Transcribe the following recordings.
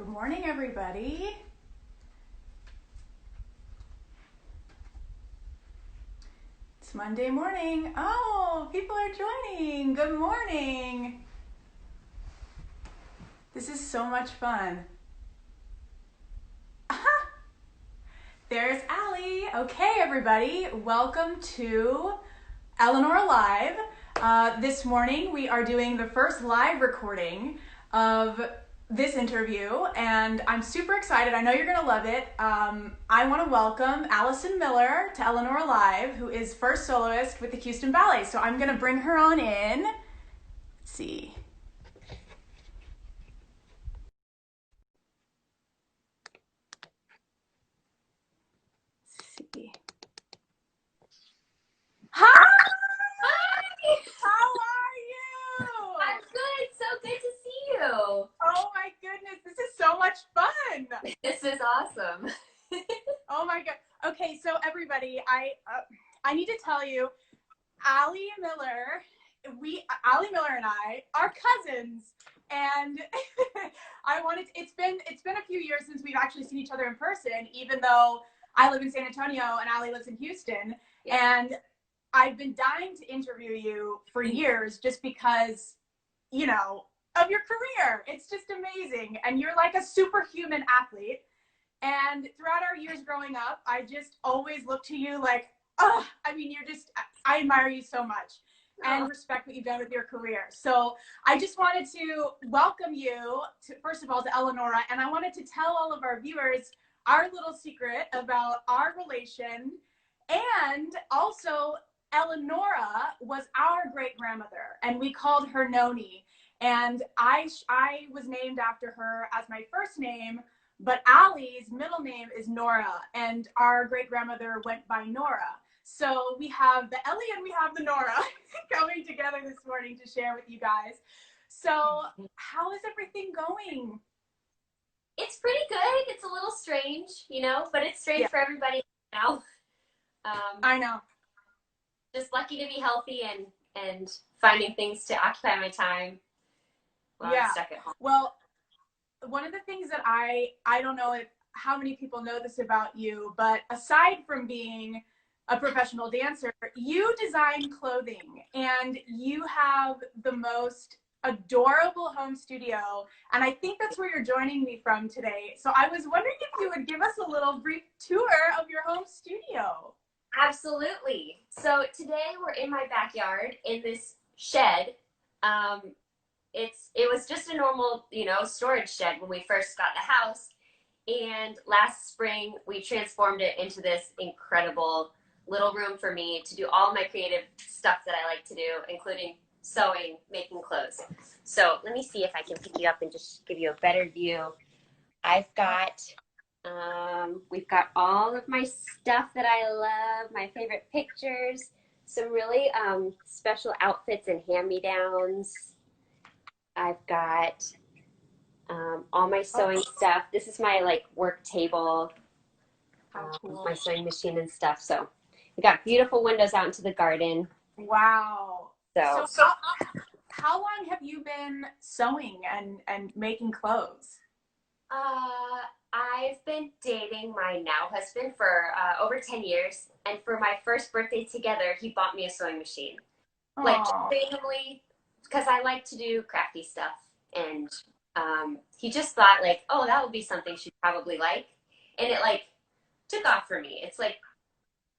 Good morning, everybody. It's Monday morning. Oh, people are joining. Good morning. This is so much fun. There's Allie. Okay, everybody. Welcome to Eleanora Live. This morning we are doing the first live recording of this interview, and I'm super excited. I know you're going to love it. I want to welcome Allison Miller to Eleanora Live, who is first soloist with the Houston Ballet. So I'm going to bring her on in. Let's see. Hi! Hi! How are you? I'm good. So good to see you. Oh my goodness, this is so much fun. This is awesome. Oh my god. Okay, so everybody, I need to tell you, Allie Miller and I are cousins, and it's been a few years since we've actually seen each other in person, even though I live in San Antonio and Allie lives in Houston. Yeah. And I've been dying to interview you for years just because, you know, of your career. It's just amazing. And you're like a superhuman athlete. And throughout our years growing up, I just always look to you like, oh, I mean, I admire you so much and respect what you've done with your career. So I just wanted to welcome you to, first of all, to Eleanora. And I wanted to tell all of our viewers our little secret about our relation. And also, Eleanora was our great grandmother, and we called her Noni. And I was named after her as my first name, but Allie's middle name is Nora, and our great grandmother went by Nora. So we have the Ellie and we have the Nora coming together this morning to share with you guys. So how is everything going? It's pretty good. It's a little strange, you know, but it's strange for everybody now. I know. Just lucky to be healthy and finding things to occupy my time while I'm stuck at home. Well, one of the things that I don't know how many people know this about you, but aside from being a professional dancer, you design clothing, and you have the most adorable home studio, and I think that's where you're joining me from today. So I was wondering if you would give us a little brief tour of your home studio. Absolutely. So today we're in my backyard in this shed. It was just a normal, you know, storage shed when we first got the house. And last spring we transformed it into this incredible little room for me to do all my creative stuff that I like to do, including sewing, making clothes. So let me see if I can pick you up and just give you a better view. We've got all of my stuff that I love, my favorite pictures, some really special outfits and hand-me-downs. I've got all my sewing stuff. This is my work table, my sewing machine and stuff. So we got beautiful windows out into the garden. Wow. So how long have you been sewing and making clothes? I've been dating my now husband for over 10 years. And for my first birthday together, he bought me a sewing machine. Aww. Like, randomly, because I like to do crafty stuff. And he just thought, oh, that would be something she'd probably like. And it, took off for me. It's,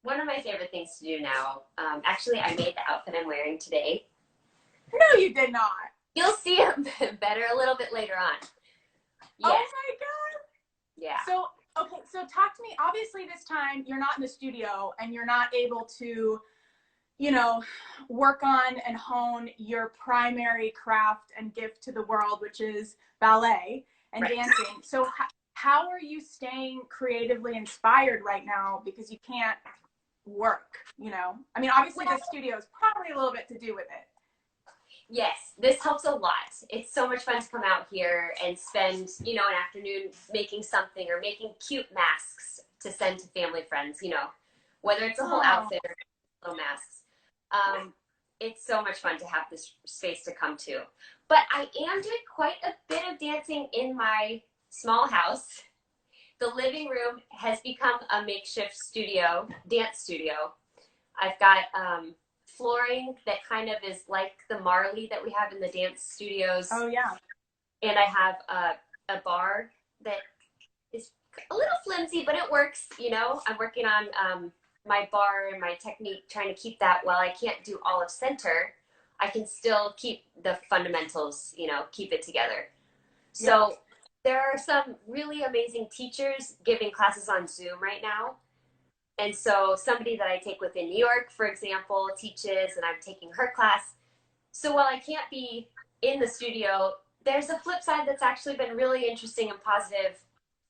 one of my favorite things to do now. Actually, I made the outfit I'm wearing today. No, you did not. You'll see it better a little bit later on. Yes. Oh, my God. Yeah. So, okay, so talk to me. Obviously, this time you're not in the studio and you're not able to, you know, work on and hone your primary craft and gift to the world, which is ballet and dancing. So how are you staying creatively inspired right now? Because you can't work, you know? I mean, obviously the studio is probably a little bit to do with it. Yes, this helps a lot. It's so much fun to come out here and spend, you know, an afternoon making something or making cute masks to send to family friends, you know, whether it's a whole outfit or little masks. It's so much fun to have this space to come to. But I am doing quite a bit of dancing in my small house. The living room has become a makeshift studio, dance studio. I've got flooring that kind of is like the Marley that we have in the dance studios. Oh, yeah. And I have a bar that is a little flimsy, but it works, you know. I'm working on my bar and my technique, trying to keep that. While I can't do all of center, I can still keep the fundamentals, you know, keep it together. So yeah. There are some really amazing teachers giving classes on Zoom right now. And so somebody that I take with in New York, for example, teaches, and I'm taking her class. So while I can't be in the studio, there's a flip side that's actually been really interesting and positive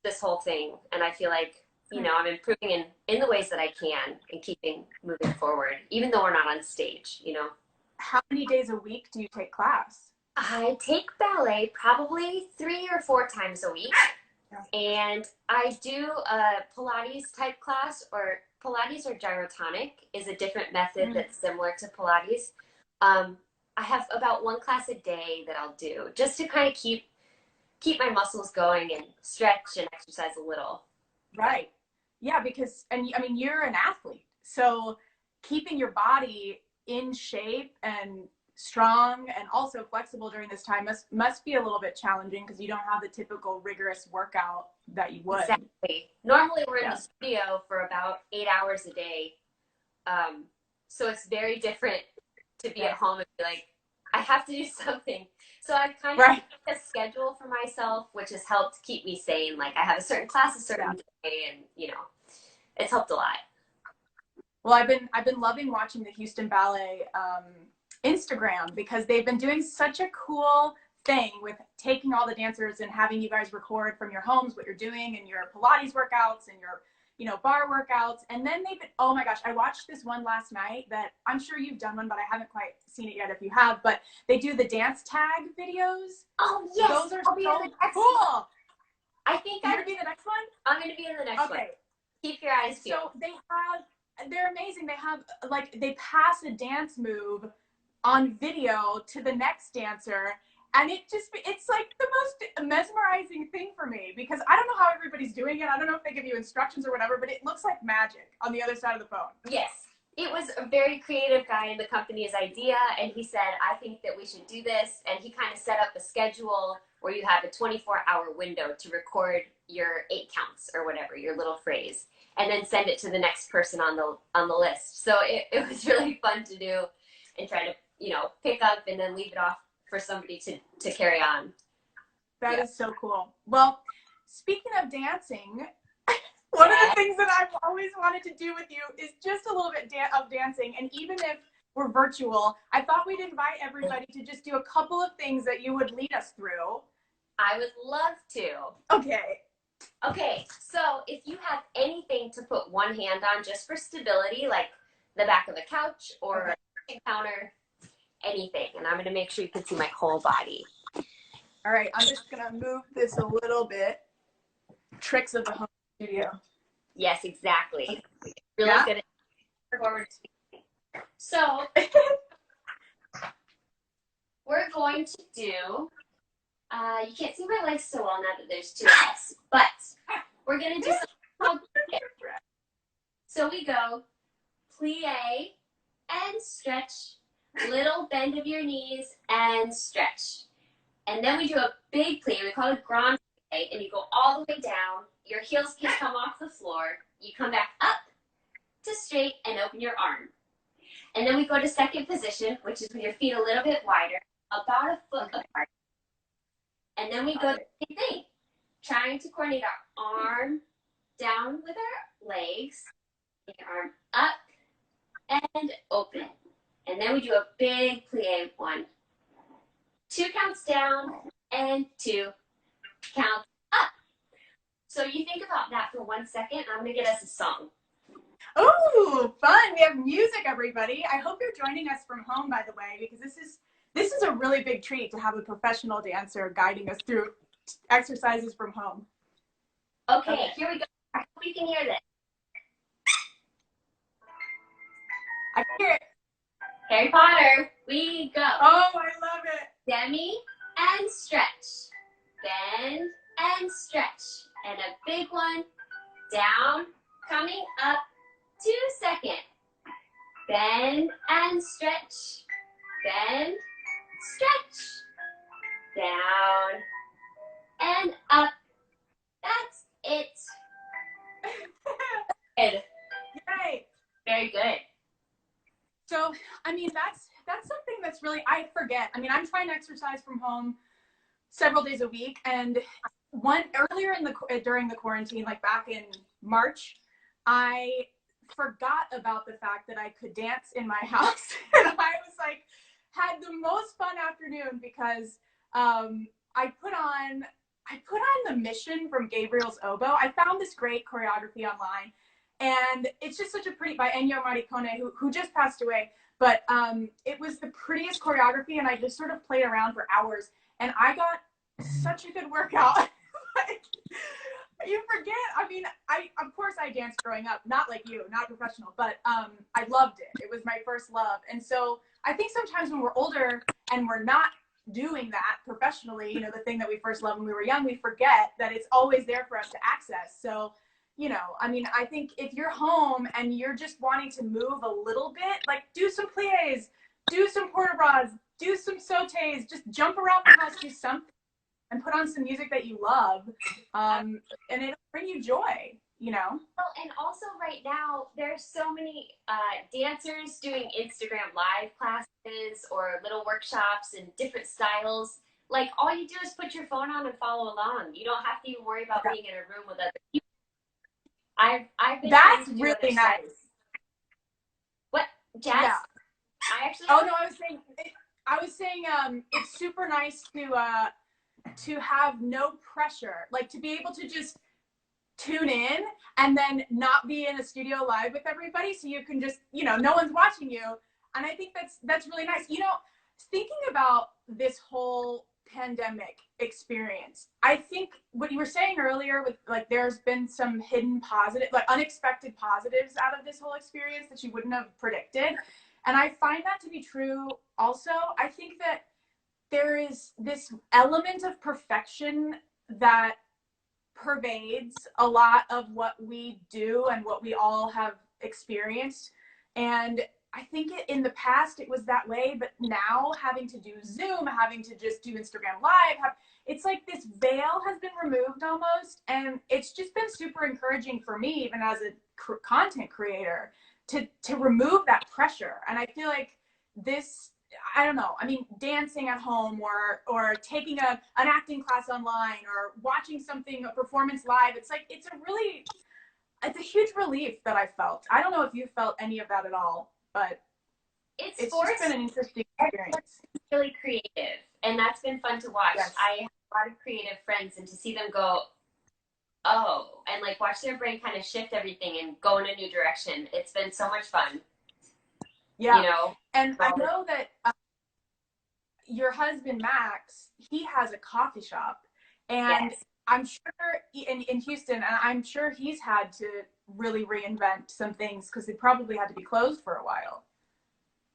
this whole thing. And I feel like, you know, I'm improving in the ways that I can and keeping moving forward, even though we're not on stage, you know. How many days a week do you take class? I take ballet probably 3 or 4 times a week. And I do a Pilates type class, or Pilates or gyrotonic is a different method that's similar to Pilates. I have about 1 class a day that I'll do just to kind of keep my muscles going and stretch and exercise a little. Right. Yeah, because, and I mean, you're an athlete, so keeping your body in shape and strong and also flexible during this time must be a little bit challenging, because you don't have the typical rigorous workout that you would. Exactly. Normally we're in the studio for about 8 hours a day. So it's very different to be at home and be like, I have to do something. So I've kind of made a schedule for myself, which has helped keep me sane. Like I have a certain class a certain day, and you know, it's helped a lot. Well, I've been loving watching the Houston Ballet Instagram, because they've been doing such a cool thing with taking all the dancers and having you guys record from your homes what you're doing and your Pilates workouts and your, you know, bar workouts. And then they've been, oh my gosh, I watched this one last night that I'm sure you've done one, but I haven't quite seen it yet if you have, but they do the dance tag videos. Oh yes. Those are so cool. I think you're gonna be the next one? I'm gonna be in the next one. Keep your eyes peeled. So they're amazing. They have, like, they pass a dance move on video to the next dancer, and it's like the most mesmerizing thing for me, because I don't know how everybody's doing it. I don't know if they give you instructions or whatever, but it looks like magic on the other side of the phone. Yes, it was a very creative guy in the company's idea, and he said, I think that we should do this, and he kind of set up a schedule where you have a 24-hour window to record your 8 counts or whatever, your little phrase, and then send it to the next person on the list. So it was really fun to do and try to, you know, pick up and then leave it off for somebody to carry on. That is so cool. Well, speaking of dancing, one of the things that I've always wanted to do with you is just a little bit of dancing. And even if we're virtual, I thought we'd invite everybody to just do a couple of things that you would lead us through. I would love to. Okay, so if you have anything to put one hand on just for stability, like the back of a couch or a kitchen counter, anything. And I'm going to make sure you can see my whole body. All right, I'm just going to move this a little bit. Tricks of the home studio. Yes, exactly. Really good at forward speaking. So we're going to do, you can't see my legs so well now that there's 2 legs, but we're going to do something called plie. So we go plie and stretch, little bend of your knees and stretch. And then we do a big plie, we call it grand plie, and you go all the way down. Your heels can come off the floor. You come back up to straight and open your arm. And then we go to second position, which is with your feet a little bit wider, about a foot apart. And then we go to the same thing, trying to coordinate our arm down with our legs, your arm up and open. And then we do a big plie, 1, 2 counts down, and 2 counts up. So you think about that for 1 second. I'm going to get us a song. Oh, fun. We have music, everybody. I hope you're joining us from home, by the way, because this is a really big treat to have a professional dancer guiding us through exercises from home. Okay, here we go. I hope you can hear this. I can hear it. Harry Potter, we go. Oh, I love it. Demi and stretch. Bend and stretch. And a big one, down, coming up, 2 seconds. Bend and stretch, bend, stretch, down and up. That's it. Good. Yay. Very good. So, I mean, that's something that's really, I forget. I mean, I'm trying to exercise from home several days a week, and during the quarantine, like back in March, I forgot about the fact that I could dance in my house. And I was like, had the most fun afternoon because I put on The Mission from Gabriel's Oboe. I found this great choreography online, and it's just such a pretty, by Ennio Morricone, who just passed away. But it was the prettiest choreography, and I just sort of played around for hours, and I got such a good workout. Like, you forget. I mean, of course I danced growing up, not like you, not professional, but I loved it. It was my first love. And so I think sometimes when we're older and we're not doing that professionally, you know, the thing that we first loved when we were young, we forget that it's always there for us to access. So, you know, I mean, I think if you're home and you're just wanting to move a little bit, like do some plies, do some port de bras, do some sautés, just jump around the house, do something, and put on some music that you love, and it'll bring you joy, you know? Well, and also right now, there's so many dancers doing Instagram live classes or little workshops in different styles. Like, all you do is put your phone on and follow along. You don't have to even worry about being in a room with other people. I've been That's really nice. What, Jazz? Yeah. I actually. Oh no, I was saying it's super nice to have no pressure, like to be able to just tune in and then not be in a studio live with everybody, so you can just, you know, no one's watching you. And I think that's really nice. You know, thinking about this whole pandemic experience, I think what you were saying earlier with, like, there's been some hidden positive, like unexpected positives out of this whole experience that you wouldn't have predicted. And I find that to be true also. I think that there is this element of perfection that pervades a lot of what we do and what we all have experienced. And I think in the past it was that way, but now having to do Zoom, having to just do Instagram Live, it's like this veil has been removed almost. And it's just been super encouraging for me, even as a content creator, to remove that pressure. And I feel like this, I don't know, I mean, dancing at home or taking an acting class online or watching a performance live, it's like, it's a huge relief that I felt. I don't know if you felt any of that at all, but it's just been an interesting experience. Really creative, and that's been fun to watch. Yes. I have a lot of creative friends, and to see them go, oh, and like watch their brain kind of shift everything and go in a new direction. It's been so much fun. Yeah. You know? And I know that your husband, Max, he has a coffee shop, and yes. I'm sure in Houston, and I'm sure he's had to really reinvent some things because they probably had to be closed for a while.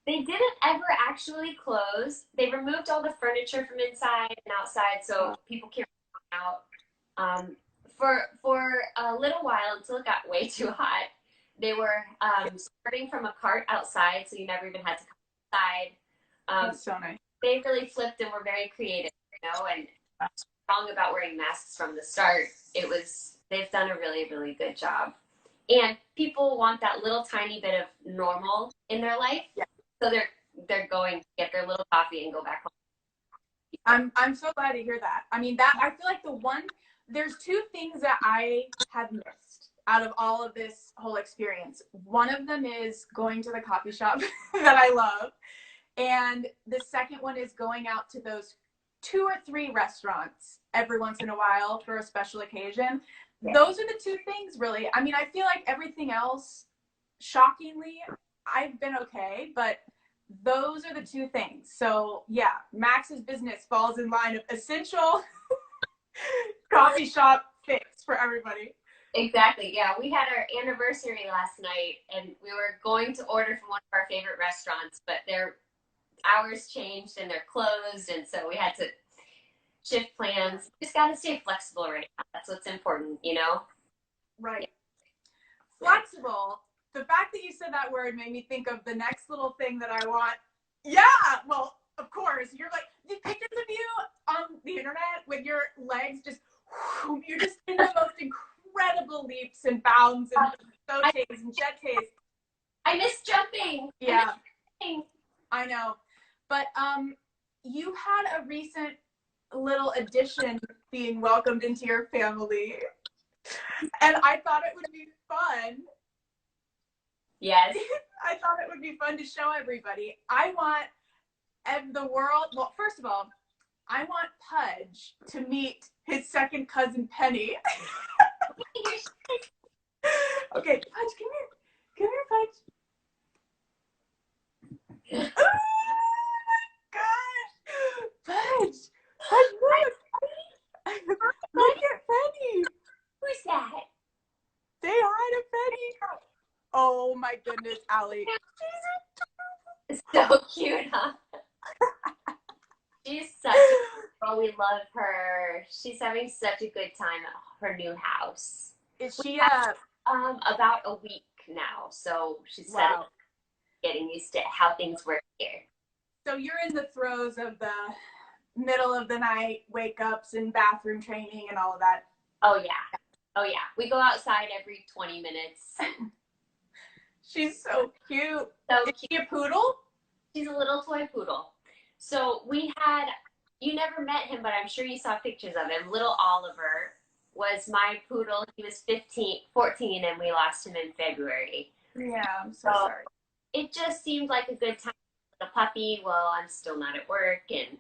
They didn't ever actually close. They removed all the furniture from inside and outside so people can't come out. For a little while, until it got way too hot, they were starting from a cart outside, so you never even had to come inside. That's so nice. They really flipped and were very creative, you know, and wrong about wearing masks from the start. They've done a really, really good job. And people want that little tiny bit of normal in their life. Yeah. So they're going to get their little coffee and go back home. I'm so glad to hear that. I mean, that I feel like there's two things that I have missed out of all of this whole experience. One of them is going to the coffee shop that I love. And the second one is going out to those 2 or 3 restaurants every once in a while for a special occasion. Yeah. Those are the two things, really. I mean, I feel like everything else, shockingly, I've been okay, but those are the two things. So yeah, Max's business falls in line of essential coffee shop fix for everybody. Exactly. Yeah, we had our anniversary last night, and we were going to order from one of our favorite restaurants, but their hours changed and they're closed, and so we had to shift plans. You just got to stay flexible right now. That's what's important, you know? Right. Flexible. The fact that you said that word made me think of the next little thing that I want. Yeah, well, of course. You're like, the pictures of you on the internet with your legs just, you're just in the most incredible leaps and bounds and sautés and jetés. I miss jumping. Yeah, I know. But you had a recent little addition being welcomed into your family, and I thought it would be fun. Yes. I thought it would be fun to show everybody. I want the world, well, first of all, I want Pudge to meet his second cousin, Penny. Okay, Pudge, come here. Come here, Pudge. Oh my gosh! Pudge! Pudge, look! Look at Penny! Who's that? Say hi to Penny! Oh my goodness, Allie. She's so cute, huh? She's such a girl. We love her. She's having such a good time at her new house. Is she about a week now, so she's settled, getting used to how things work here. So you're in the throes of the middle of the night wake ups and bathroom training and all of that. Oh yeah. Oh yeah. We go outside every 20 minutes. She's so cute. So Is she a poodle? She's a little toy poodle. So we had, you never met him, but I'm sure you saw pictures of him. Little Oliver was my poodle. He was 14, and we lost him in February. Yeah, I'm so sorry. It just seemed like a good time with a puppy. Well, I'm still not at work, and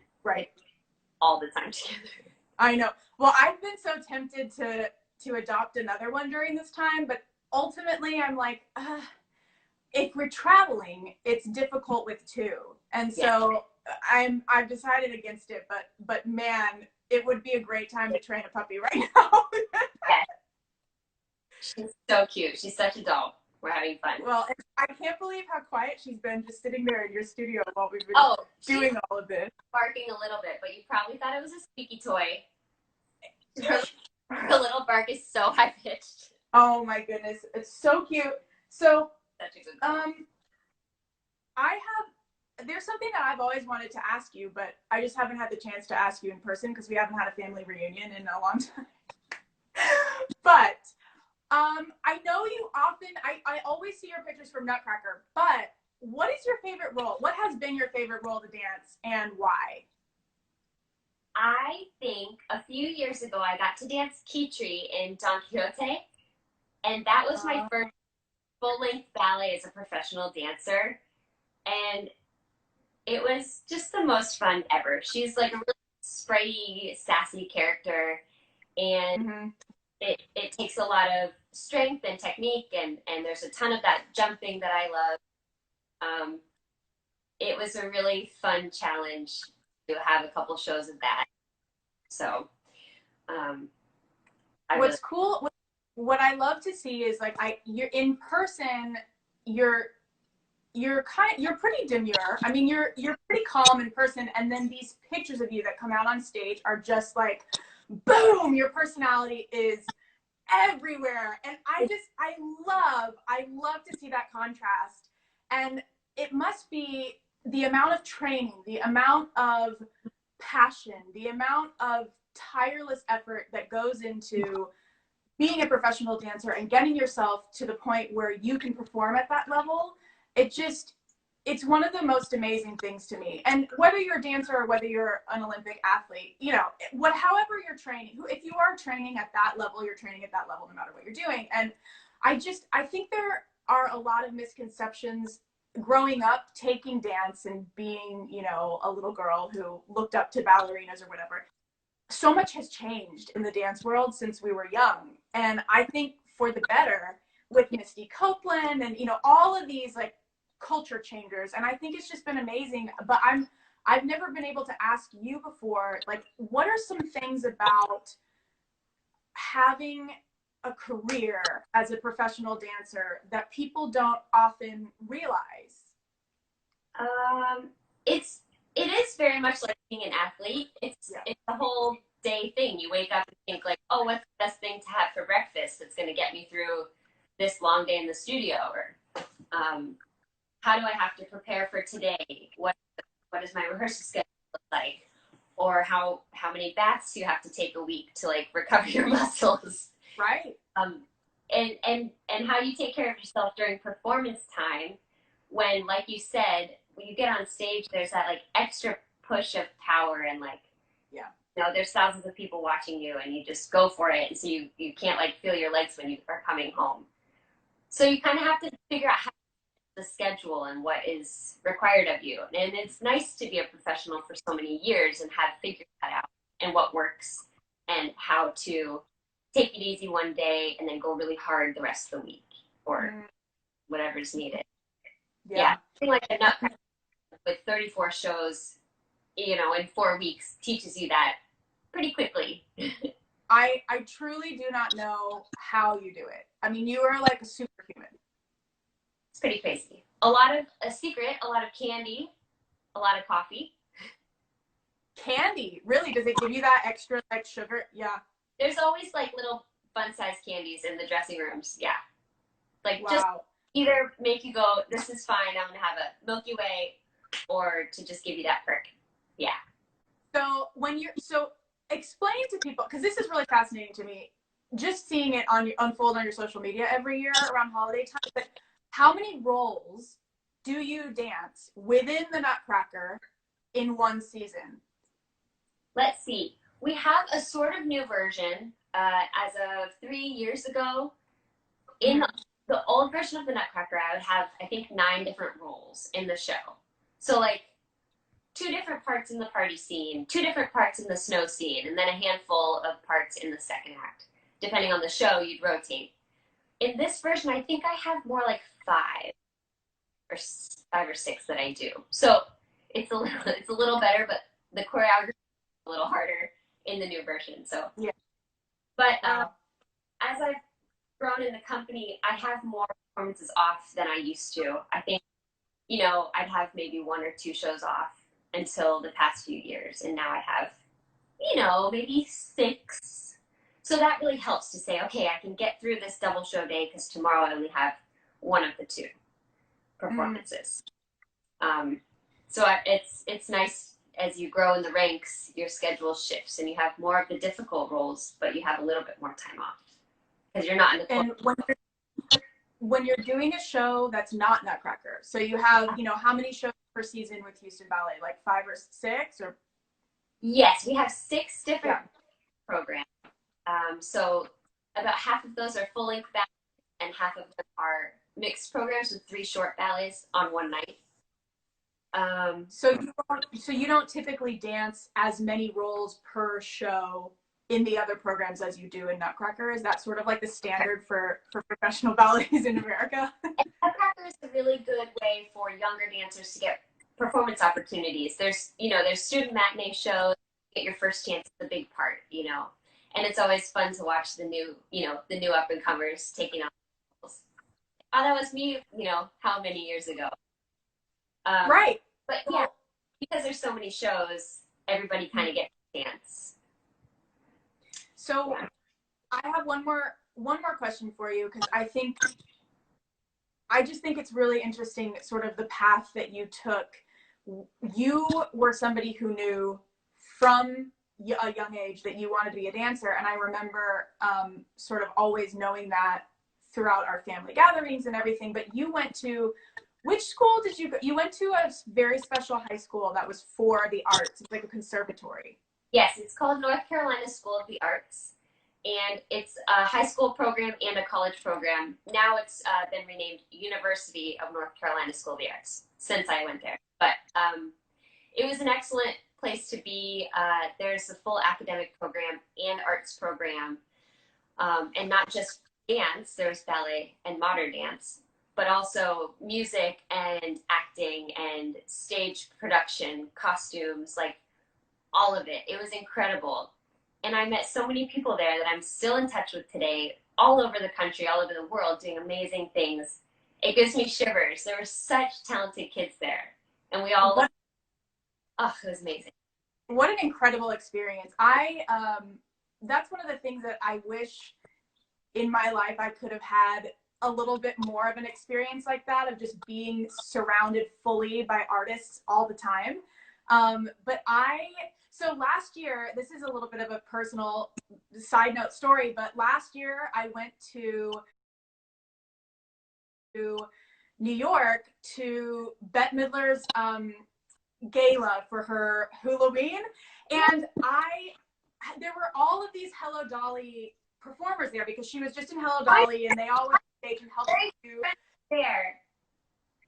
all the time together. I know. Well, I've been so tempted to adopt another one during this time, but ultimately I'm like, if we're traveling, it's difficult with two. And so I've decided against it, but man, it would be a great time to train a puppy right now. Yes. She's so cute. She's such a doll. We're having fun. Well, I can't believe how quiet she's been just sitting there in your studio while we've been doing all of this. Barking a little bit, but you probably thought it was a squeaky toy. Her little bark is so high-pitched. Oh my goodness. It's so cute. So, such a good girl. There's something that I've always wanted to ask you, but I just haven't had the chance to ask you in person because we haven't had a family reunion in a long time. But I know you often, I always see your pictures from Nutcracker, but what is your favorite role? What has been your favorite role to dance and why? I think a few years ago I got to dance Kitri in Don Quixote, and that was my first full-length ballet as a professional dancer, and it was just the most fun ever. She's like a really sprightly, sassy character, and it takes a lot of strength and technique, and there's a ton of that jumping that I love. It was a really fun challenge to have a couple shows of that. So, what's cool, what I love to see is like you're in person, you're pretty demure. I mean, you're pretty calm in person, and then these pictures of you that come out on stage are just like, boom, your personality is everywhere. And I love to see that contrast. And it must be the amount of training, the amount of passion, the amount of tireless effort that goes into being a professional dancer and getting yourself to the point where you can perform at that level. It's one of the most amazing things to me. And whether you're a dancer or whether you're an Olympic athlete, you know, however you're training, if you are training at that level, you're training at that level no matter what you're doing. And I think there are a lot of misconceptions growing up, taking dance and being, you know, a little girl who looked up to ballerinas or whatever. So much has changed in the dance world since we were young. And I think for the better with Misty Copeland and, you know, all of these like culture changers. And I think it's just been amazing. But I've never been able to ask you before, like, what are some things about having a career as a professional dancer that people don't often realize? It is very much like being an athlete, it's a whole day thing. You wake up and think like, oh, what's the best thing to have for breakfast that's going to get me through this long day in the studio? Or how do I have to prepare for today? What does my rehearsal schedule look like? Or how many baths do you have to take a week to like recover your muscles? Right. And how you take care of yourself during performance time when, like you said, when you get on stage, there's that like extra push of power and like, you know, there's thousands of people watching you and you just go for it. And so you can't like feel your legs when you are coming home. So you kind of have to figure out how the schedule and what is required of you. And it's nice to be a professional for so many years and have figured that out and what works and how to take it easy one day and then go really hard the rest of the week or whatever's needed. Yeah. Something like the Nutcracker with 34 shows, you know, in 4 weeks teaches you that pretty quickly. I truly do not know how you do it. I mean, you are like a superhuman. It's pretty crazy. A lot of candy, a lot of coffee. Candy? Really? Does it give you that extra like sugar? Yeah. There's always like little fun-sized candies in the dressing rooms. Yeah. Like just either make you go, this is fine, I'm gonna have a Milky Way, or to just give you that perk. Yeah. So explain to people, because this is really fascinating to me, just seeing it unfold on your social media every year around holiday time. But how many roles do you dance within the Nutcracker in one season? Let's see. We have a sort of new version as of 3 years ago. In the old version of the Nutcracker, I would have, I think, 9 different roles in the show. So like 2 different parts in the party scene, 2 different parts in the snow scene, and then a handful of parts in the second act. Depending on the show, you'd rotate. In this version, I think I have more like 5 or 6 that I do. So it's a little better, but the choreography is a little harder in the new version. So yeah. But as I've grown in the company, I have more performances off than I used to. I think, you know, I'd have maybe 1 or 2 shows off until the past few years, and now I have, you know, maybe 6. So that really helps to say, okay, I can get through this double show day because tomorrow I only have 1 of the 2 performances. So it's nice as you grow in the ranks, your schedule shifts and you have more of the difficult roles, but you have a little bit more time off because you're not in the. And when you're doing a show that's not Nutcracker, so you have, you know, how many shows per season with Houston Ballet? Like 5 or 6 or? Yes, we have 6 different programs. So about half of those are full-length ballets and half of them are mixed programs with 3 short ballets on one night. So you don't typically dance as many roles per show in the other programs as you do in Nutcracker? Is that sort of like the standard for professional ballets in America? Nutcracker is a really good way for younger dancers to get performance opportunities. There's student matinee shows, get your first chance at the big part, you know. And it's always fun to watch the new up and comers taking on roles. Oh, that was me, you know, how many years ago? Right. But yeah, because there's so many shows, everybody kind of gets a chance. So I have one more question for you, because I just think it's really interesting, sort of the path that you took. You were somebody who knew from a young age that you wanted to be a dancer, and I remember sort of always knowing that throughout our family gatherings and everything. But you went to, which school did you go? You went to a very special high school that was for the arts. It's like a conservatory. Yes, it's called North Carolina School of the Arts, and it's a high school program and a college program. Now it's been renamed University of North Carolina School of the Arts since I went there. But it was an excellent place to be. There's a full academic program and arts program, and not just dance. There's ballet and modern dance, but also music and acting and stage production, costumes, like all of it. It was incredible. And I met so many people there that I'm still in touch with today, all over the country, all over the world, doing amazing things. It gives me shivers. There were such talented kids there. And we all, it was amazing. what an incredible experience. That's one of the things that I wish in my life I could have had a little bit more of an experience like that, of just being surrounded fully by artists all the time. So last year, this is a little bit of a personal side note story, but last year I went to New York to Bette Midler's gala for her Halloween, and there were all of these Hello Dolly performers there because she was just in Hello Dolly, and they all went to stage and helped you there.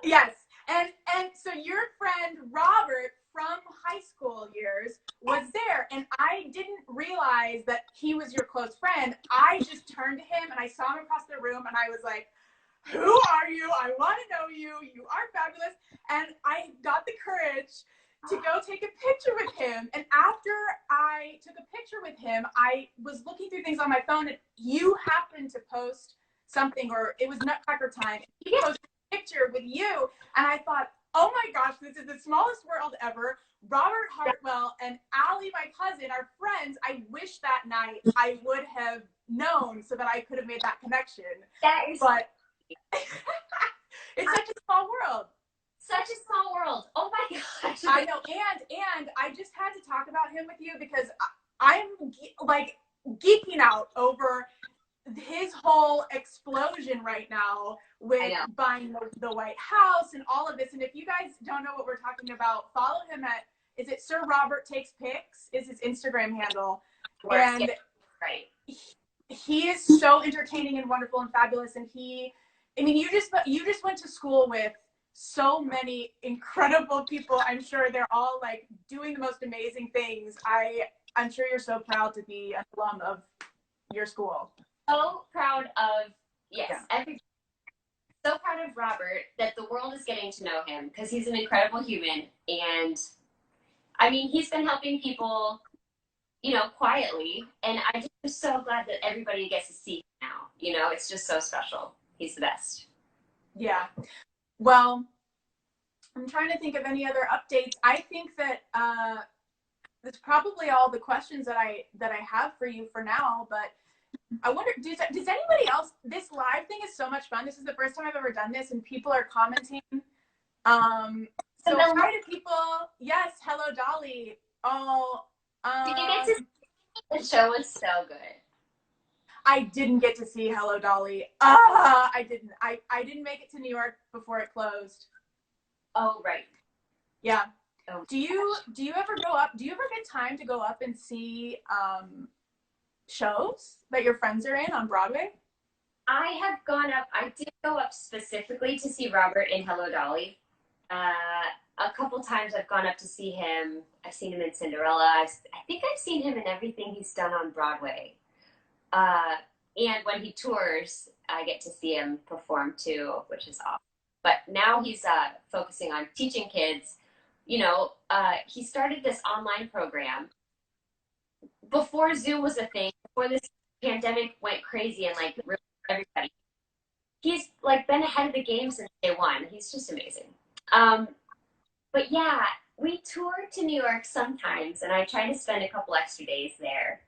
Yes, and so your friend Robert from high school years was there, and I didn't realize that he was your close friend. I just turned to him and I saw him across the room, and I was like, "Who are you? I want to know you. You are fabulous." And I got the courage to go take a picture with him. And after I took a picture with him, I was looking through things on my phone, and you happened to post something, or it was Nutcracker time. He posted a picture with you, and I thought, oh my gosh, this is the smallest world ever. Robert Hartwell and Allie, my cousin, are friends. I wish that night I would have known so that I could have made that connection. But it's such a small world. Such a small world. Oh my gosh. I know. And I just had to talk about him with you because I'm like geeking out over his whole explosion right now with buying the White House and all of this. And if you guys don't know what we're talking about, follow him at, is it Sir Robert Takes Pics is his Instagram handle. And right. He is so entertaining and wonderful and fabulous. And you just went to school with so many incredible people. I'm sure they're all like doing the most amazing things. I'm sure you're so proud to be an alum of your school. So proud of, so proud of Robert that the world is getting to know him because he's an incredible human. And I mean, he's been helping people, quietly. And I'm just so glad that everybody gets to see him now. It's just so special. He's the best. Yeah. Well, I'm trying to think of any other updates. I think that that's probably all the questions that I have for you for now, but I wonder, does anybody else, this live thing is so much fun. This is the first time I've ever done this, and people are commenting. So hi to people. Yes, hello, Dolly. Oh, did you get to see the show? Was so good. I didn't get to see Hello Dolly. I didn't. I didn't make it to New York before it closed. Oh, right. Yeah. Oh, do you ever go up? Do you ever get time to go up and see shows that your friends are in on Broadway? I have gone up. I did go up specifically to see Robert in Hello Dolly. A couple times I've gone up to see him. I've seen him in Cinderella. I think I've seen him in everything he's done on Broadway. And when he tours, I get to see him perform too, which is awesome. But now he's focusing on teaching kids. He started this online program before Zoom was a thing, before this pandemic went crazy and like really everybody. He's like been ahead of the game since day one. He's just amazing. But yeah, we tour to New York sometimes, and I try to spend a couple extra days there,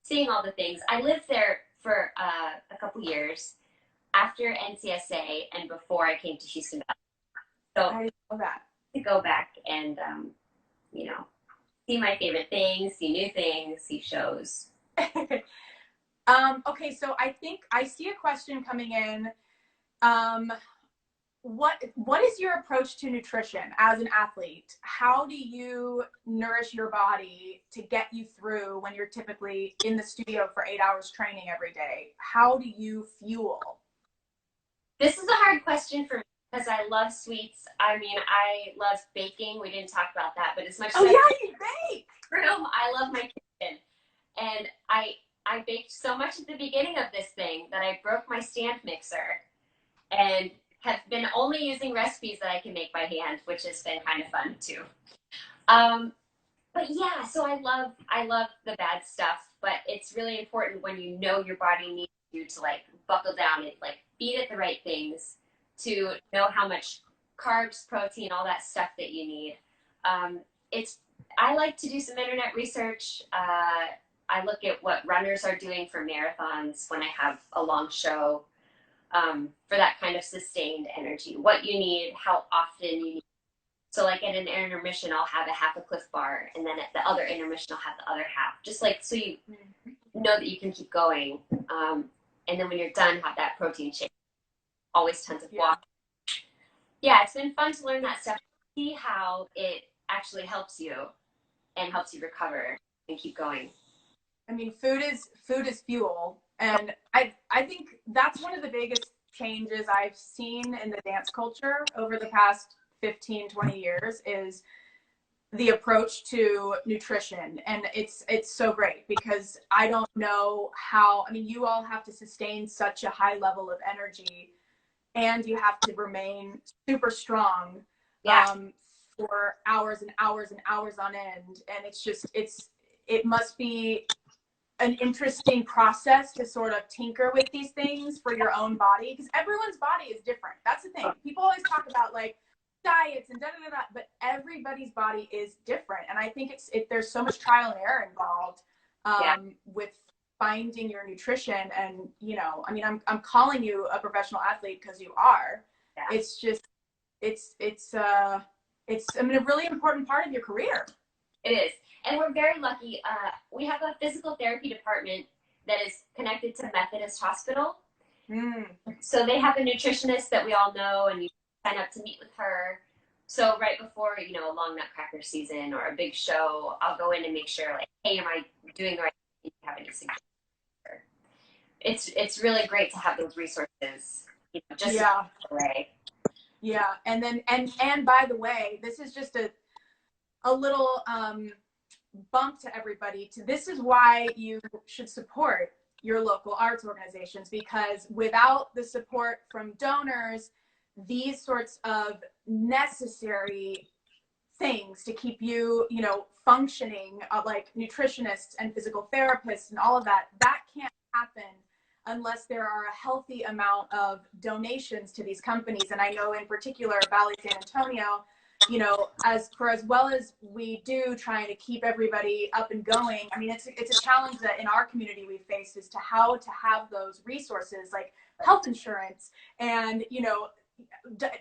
seeing all the things. I lived there for a couple years after NCSA and before I came to Houston Ballet. So I love that. To go back and see my favorite things, see new things, see shows. Okay, so I think I see a question coming in. What is your approach to nutrition as an athlete? How do you nourish your body to get you through when you're typically in the studio for 8 hours training every day? How do you fuel? This is a hard question for me because I love sweets. I mean, I love baking. We didn't talk about that, but as much as you bake. I love my kitchen. And I baked so much at the beginning of this thing that I broke my stand mixer and have been only using recipes that I can make by hand, which has been kind of fun too. But yeah, so I love the bad stuff, but it's really important when you know your body needs you to like buckle down and like feed it the right things, to know how much carbs, protein, all that stuff that you need. I like to do some internet research. I look at what runners are doing for marathons when I have a long show, for that kind of sustained energy. What you need, how often you need. So like at an intermission, I'll have a half a Cliff Bar, and then at the other intermission, I'll have the other half. Just like so you know that you can keep going. And then when you're done, have that protein shake. Always tons of water. Yeah, it's been fun to learn that stuff. See how it actually helps you and helps you recover and keep going. I mean, food is fuel, and I think that's one of the biggest changes I've seen in the dance culture over the past 15, 20 years is the approach to nutrition. And it's so great because I don't know how, I mean, you all have to sustain such a high level of energy and you have to remain super strong for hours and hours and hours on end. And it's just, it must be an interesting process to sort of tinker with these things for your own body, because everyone's body is different. That's the thing. People always talk about like diets and da-da-da-da, but everybody's body is different. And I think there's so much trial and error involved with finding your nutrition. And, you know, I mean, I'm calling you a professional athlete because you are. Yeah. It's just, it's I mean, a really important part of your career. It is. And we're very lucky. We have a physical therapy department that is connected to Methodist Hospital. So they have a nutritionist that we all know, and you sign up to meet with her. So right before, you know, a long Nutcracker season or a big show, I'll go in and make sure, like, hey, am I doing the right thing? Do you have any suggestions? It's really great to have those resources, you know, just away. Yeah, and then and by the way, this is just a little bump to everybody. This is why you should support your local arts organizations, because without the support from donors, these sorts of necessary things to keep you, you know, functioning, like nutritionists and physical therapists and all of that can't happen unless there are a healthy amount of donations to these companies. And I know in particular Ballet San Antonio, you know, as well as we do trying to keep everybody up and going, I mean, it's a challenge that in our community we faced as to how to have those resources like health insurance and, you know,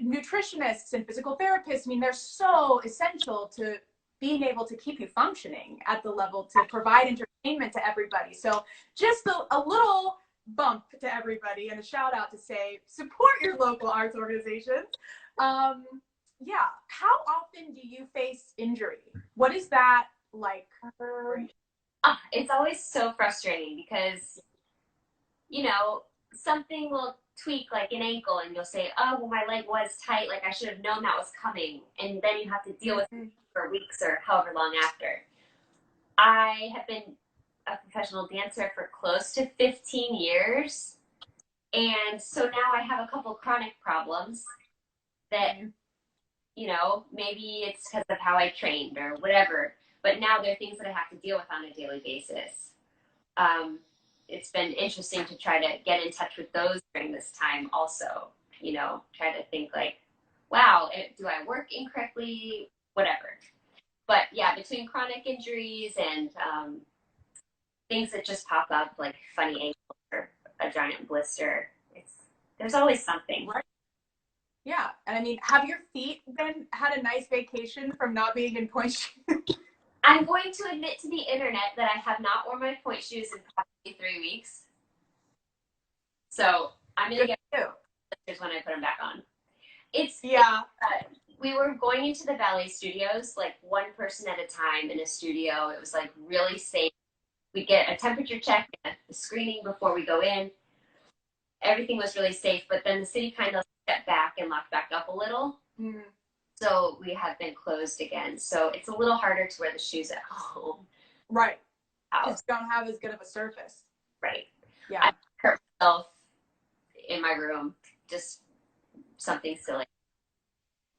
nutritionists and physical therapists. I mean, they're so essential to being able to keep you functioning at the level to provide entertainment to everybody. So just a little bump to everybody and a shout out to say, support your local arts organizations. Yeah. How often do you face injury? What is that like? It's always so frustrating because, you know, something will tweak like an ankle and you'll say, oh, well, my leg was tight. Like I should have known that was coming. And then you have to deal with it for weeks or however long after. I have been a professional dancer for close to 15 years. And so now I have a couple chronic problems that, you know, maybe it's because of how I trained or whatever, but now there are things that I have to deal with on a daily basis. It's been interesting to try to get in touch with those during this time also, you know, try to think like, wow, do I work incorrectly? Whatever. But yeah, between chronic injuries and things that just pop up like funny ankle or a giant blister, there's always something. Right. Yeah, and I mean, have your feet had a nice vacation from not being in point shoes? I'm going to admit to the internet that I have not worn my point shoes in probably 3 weeks. So I'm going to get blisters when I put them back on. We were going into the ballet studios, like one person at a time in a studio. It was like really safe. We get a temperature check and a screening before we go in. Everything was really safe, but then the city kind of stepped back and locked back up a little. So we have been closed again. So it's a little harder to wear the shoes at home. Right. Because you don't have as good of a surface. Right. Yeah. I hurt myself in my room, just something silly.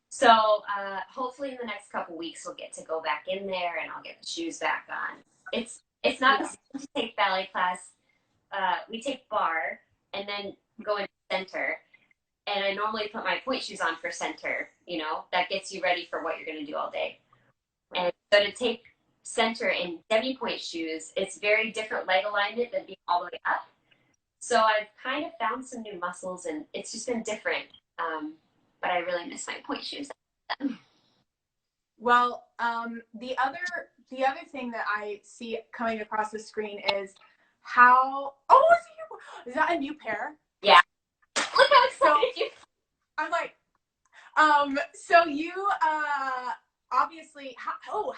So hopefully in the next couple weeks we'll get to go back in there and I'll get the shoes back on. It's not the same to take ballet class. We take bar and then go into center. And I normally put my point shoes on for center, you know, that gets you ready for what you're going to do all day. And so to take center in demi-point shoes, it's very different leg alignment than being all the way up. So I've kind of found some new muscles, and it's just been different. But I really miss my point shoes. Well, the other thing that I see coming across the screen is how, oh, is that a new pair? Yeah. Look how excited you. I'm like, so you obviously, how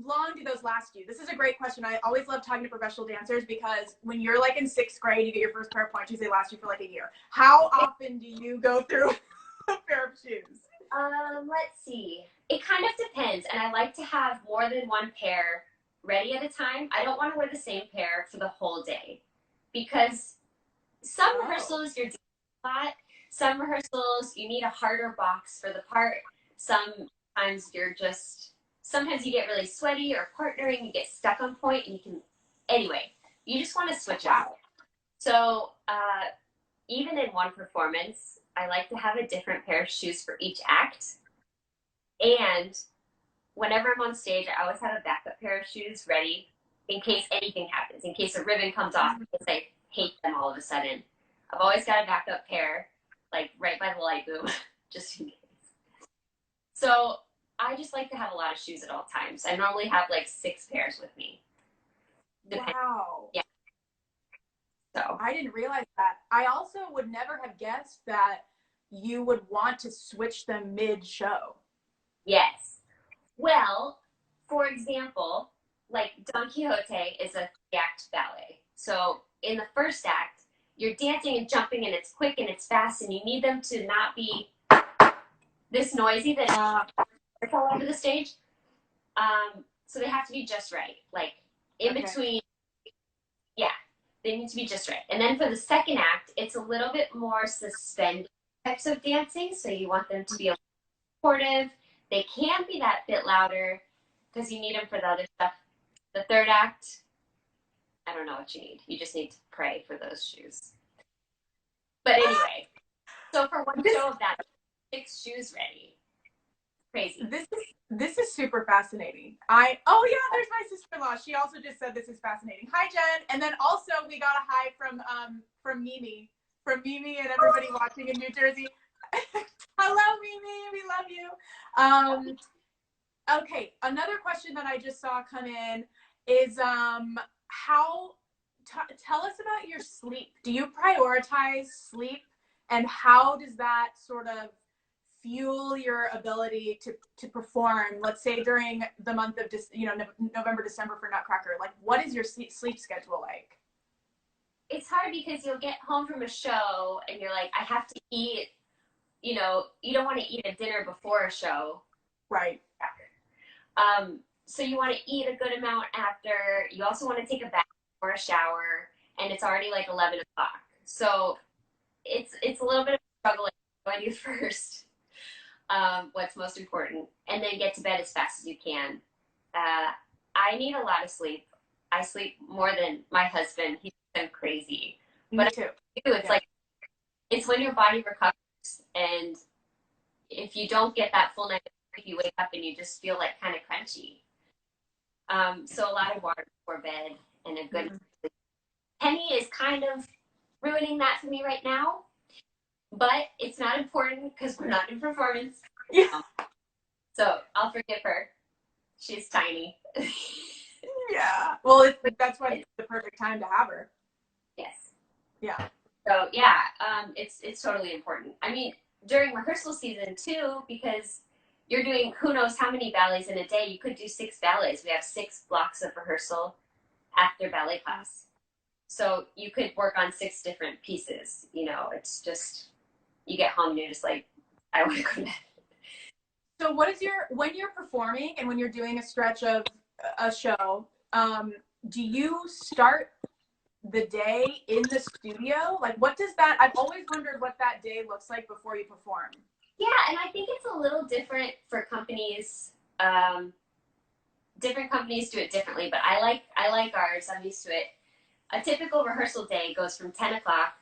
long do those last you? This is a great question. I always love talking to professional dancers because when you're like in 6th grade, you get your first pair of pointe shoes, they last you for like a year. How often do you go through a pair of shoes? Let's see. It kind of depends, and I like to have more than one pair ready at a time. I don't want to wear the same pair for the whole day because some rehearsals you're doing a lot. Some rehearsals you need a harder box for the part. Sometimes sometimes you get really sweaty or partnering, you get stuck on point, and anyway, you just want to switch out. So even in one performance, I like to have a different pair of shoes for each act. And whenever I'm on stage, I always have a backup pair of shoes ready in case anything happens, in case a ribbon comes off, because I hate them all of a sudden. I've always got a backup pair, like right by the light boom, just in case. So I just like to have a lot of shoes at all times. I normally have like 6 pairs with me. Wow. Yeah. So I didn't realize that. I also would never have guessed that you would want to switch them mid-show. Yes. Well, for example, like Don Quixote is a 3-act ballet. So in the first act, you're dancing and jumping and it's quick and it's fast and you need them to not be this noisy that it's all over the stage. So they have to be just right. Like in between, yeah, they need to be just right. And then for the second act, it's a little bit more suspended types of dancing. So you want them to be a little supportive. They can be that bit louder because you need them for the other stuff. The third act, I don't know what you need. You just need to pray for those shoes. But anyway, so for one show of that, 6 shoes ready. Crazy. This is super fascinating. Oh yeah, there's my sister-in-law. She also just said this is fascinating. Hi, Jen. And then also we got a hi from Mimi and everybody watching in New Jersey. Hello, Mimi. We love you. Okay, another question that I just saw come in is tell us about your sleep. Do you prioritize sleep, and how does that sort of fuel your ability to perform, let's say during the month of November, December for Nutcracker? Like, what is your sleep schedule like? It's hard because you'll get home from a show and you're like, I have to eat. You don't want to eat a dinner before a show. Right. So you want to eat a good amount after. You also want to take a bath or a shower, and it's already like 11 o'clock. So it's a little bit of a struggle when you first. What's most important, and then get to bed as fast as you can. I need a lot of sleep. I sleep more than my husband. He's been crazy. Me too. It's when your body recovers, and if you don't get that full night of sleep, you wake up and you just feel like kind of crunchy. So a lot of water before bed and a good sleep. Penny is kind of ruining that for me right now. But it's not important because we're not in performance. Yeah. So I'll forgive her. She's tiny. Yeah. Well, that's why it's the perfect time to have her. Yes. Yeah. So yeah, it's totally important. I mean, during rehearsal season too, because you're doing who knows how many ballets in a day. You could do 6 ballets. We have 6 blocks of rehearsal after ballet class. So you could work on 6 different pieces. It's just. You get home and you're just like, I want to go to bed. So when you're performing and when you're doing a stretch of a show, do you start the day in the studio? Like, what does that, I've always wondered what that day looks like before you perform. Yeah, and I think it's a little different for companies. Different companies do it differently, but I like ours. I'm used to it. A typical rehearsal day goes from 10 o'clock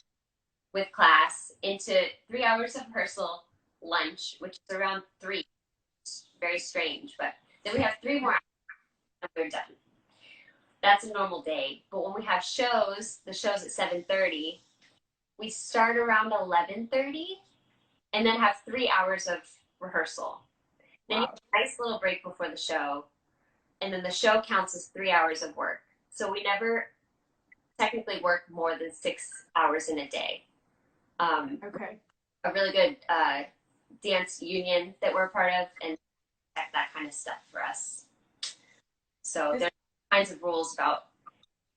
with class into 3 hours of rehearsal, lunch, which is around 3. It's very strange, but then we have 3 more hours and we're done. That's a normal day. But when we have shows, the show's at 7:30, we start around 11:30 and then have 3 hours of rehearsal. Then you have a nice little break before the show, and then the show counts as 3 hours of work. So we never technically work more than 6 hours in a day. Okay. A really good dance union that we're a part of, and that kind of stuff for us. So there's all kinds of rules about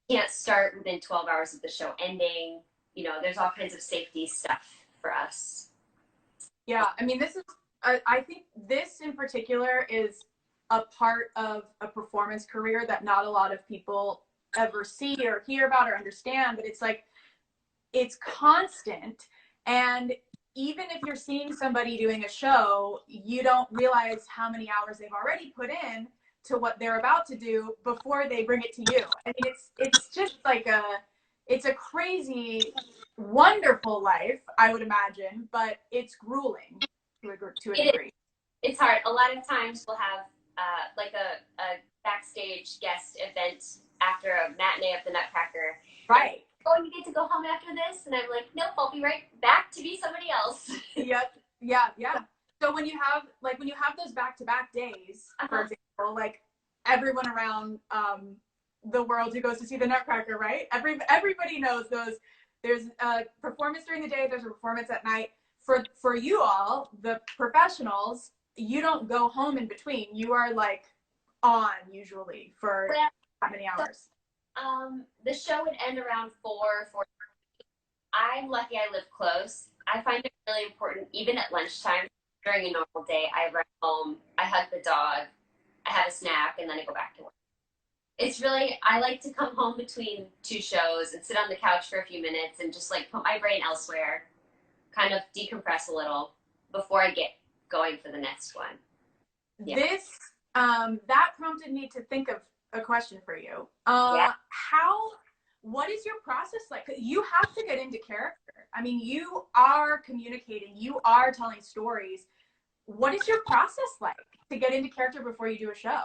you can't start within 12 hours of the show ending. You know, there's all kinds of safety stuff for us. Yeah, I mean, this is, I think this in particular is a part of a performance career that not a lot of people ever see or hear about or understand, but it's like, it's constant. And even if you're seeing somebody doing a show, you don't realize how many hours they've already put in to what they're about to do before they bring it to you. I mean, it's just like it's a crazy, wonderful life, I would imagine, but it's grueling to a degree. It's hard. A lot of times we'll have like a backstage guest event after a matinee of the Nutcracker. Right. Oh, you get to go home after this? And I'm like, nope, I'll be right back to be somebody else. Yep. Yeah. So when you have those back-to-back days, for example, like everyone around the world who goes to see the Nutcracker, right? Everybody knows those. There's a performance during the day. There's a performance at night. For you all, the professionals, you don't go home in between. You are like on usually for how many hours? The show would end around 4. I'm lucky I live close. I find it really important, even at lunchtime during a normal day, I run home, I hug the dog, I have a snack, and then I go back to work. It's really, I like to come home between two shows and sit on the couch for a few minutes and just like put my brain elsewhere, kind of decompress a little before I get going for the next one. Yeah. This, that prompted me to think of a question for you. What is your process like? You have to get into character. I mean, you are communicating, you are telling stories. What is your process like to get into character before you do a show?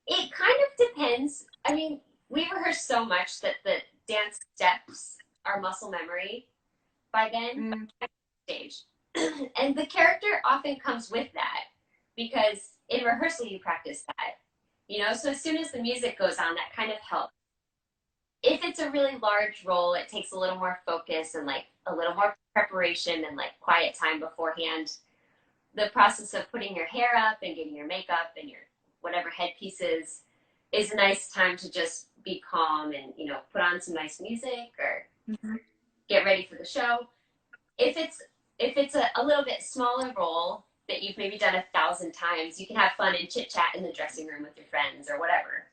It kind of depends. I mean, we rehearse so much that the dance steps are muscle memory by then, stage. And the character often comes with that because in rehearsal you practice that, you know? So as soon as the music goes on, that kind of helps. If it's a really large role, it takes a little more focus and like a little more preparation and like quiet time beforehand. The process of putting your hair up and getting your makeup and your whatever headpieces is a nice time to just be calm and, you know, put on some nice music or get ready for the show. If it's a little bit smaller role that you've maybe done 1,000 times, you can have fun and chit chat in the dressing room with your friends or whatever.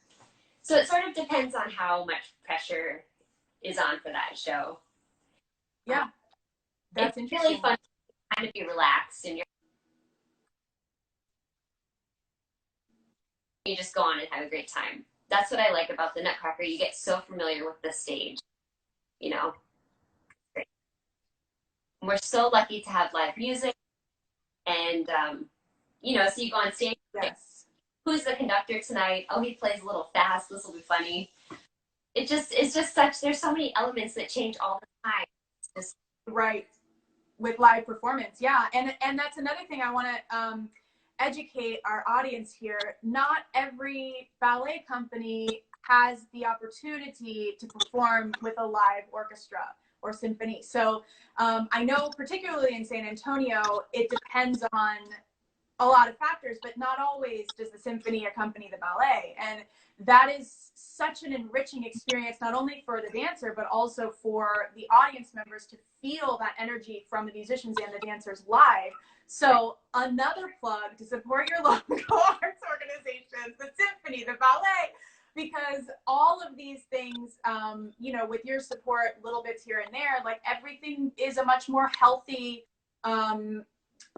So it sort of depends on how much pressure is on for that show. Yeah, that's it's interesting. Really fun to kind of be relaxed and you just go on and have a great time. That's what I like about the Nutcracker. You get so familiar with the stage, you know. Great. We're so lucky to have live music, and you know, so you go on stage. Yes. Who's the conductor tonight? Oh, he plays a little fast. This will be funny. It's just such. There's so many elements that change all the time. It's just right with live performance. Yeah, and that's another thing I want to educate our audience here. Not every ballet company has the opportunity to perform with a live orchestra or symphony. So I know particularly in San Antonio, it depends on a lot of factors, but not always does the symphony accompany the ballet. And that is such an enriching experience, not only for the dancer, but also for the audience members to feel that energy from the musicians and the dancers live. So another plug to support your local arts organizations, the symphony, the ballet, because all of these things, you know, with your support, little bits here and there, like everything is a much more healthy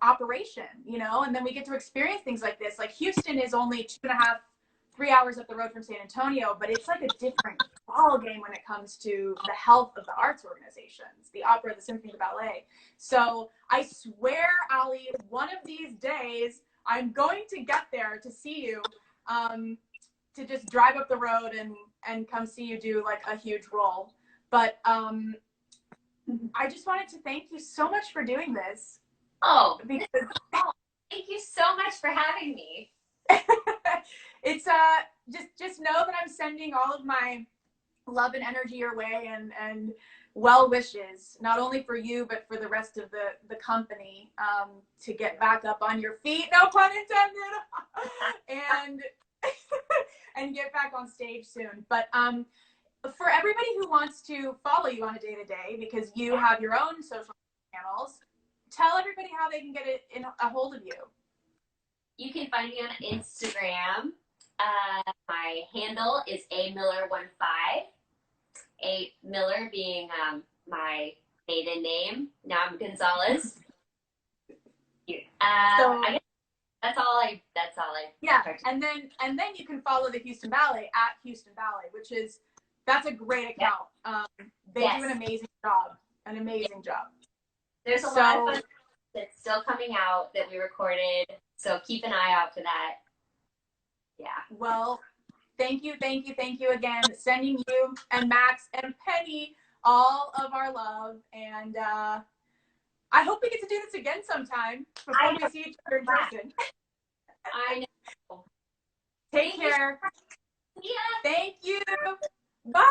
operation, you know, and then we get to experience things like this. Like Houston is only 2.5, 3 hours up the road from San Antonio, but it's like a different ball game when it comes to the health of the arts organizations, the opera, the symphony, the ballet. So I swear, Ali, one of these days I'm going to get there to see you, to just drive up the road and come see you do like a huge role. But I just wanted to thank you so much for doing this. Oh, because thank you so much for having me. it's just know that I'm sending all of my love and energy your way, and well wishes, not only for you but for the rest of the company, to get back up on your feet, no pun intended, and and get back on stage soon. But for everybody who wants to follow you on a day-to-day, because you have your own social channels, tell everybody how they can get in a hold of you. You can find me on Instagram. My handle is amiller15. A Miller being my maiden name. Now I'm Gonzalez. I guess that's all I. Yeah, and then you can follow the Houston Ballet at Houston Ballet, that's a great account. They do an amazing job. There's a lot of fun that's still coming out that we recorded, so keep an eye out for that. Yeah. Well, thank you again. Sending you and Max and Penny all of our love, and I hope we get to do this again sometime before we see each other in person. I know. Take care. Yeah. Thank you. Bye.